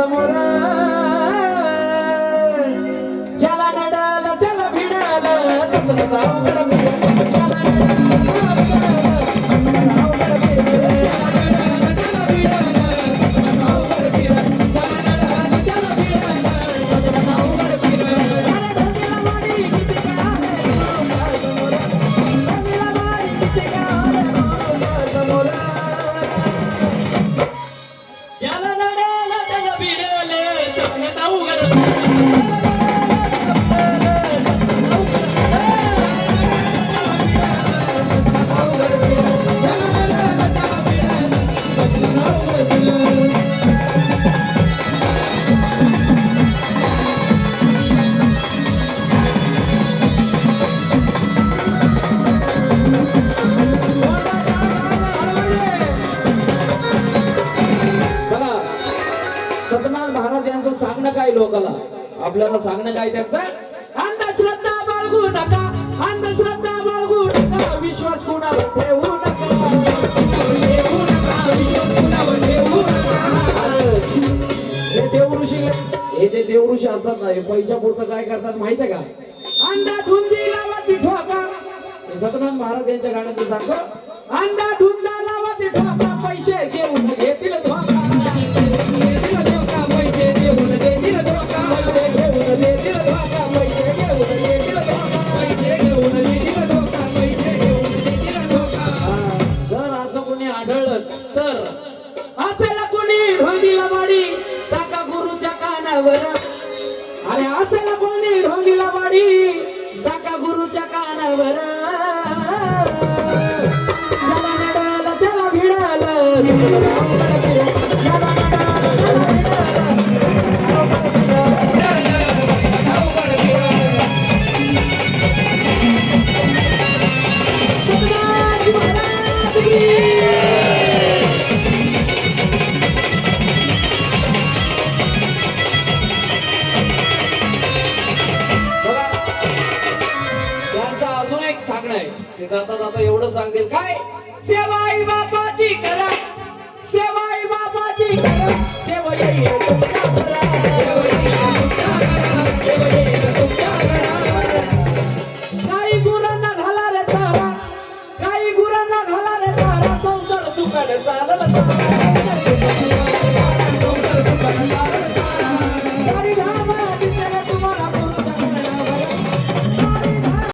समोर ज्याला नडल त्याला भिडल सतत अवघड भिडल ज्याला नडल त्याला अवघड भिडल लोकांना आपल्याला सांगणं काय त्यांचं अंधश्रद्धा बाळगू नका अंधश्रद्धा बाळगू नका विश्वास कोणावर ठेवू नका हे देवऋषी असतात ना हे पैशा पुरतं काय करतात माहितीये का अंधा धुंदी लावा ती ठोका हे सतनाथ महाराज यांच्या गाण्यात सांगतो अंधा धुंदा लावा ती ठोका पैसे घेऊन घेतील धोका तर असेला कोणी ढोंगीला बाडी टाका गुरुच्या कानावर अरे असेला कोणी ढोंगीला बाडी टाका गुरुच्या कानावर ज्याला नडल त्याला भिडल जाता जाता एवढं सांगतील काय सेवाई बापाची करा सेवाई बापाची करा सेवा येईल तुमच्या घरा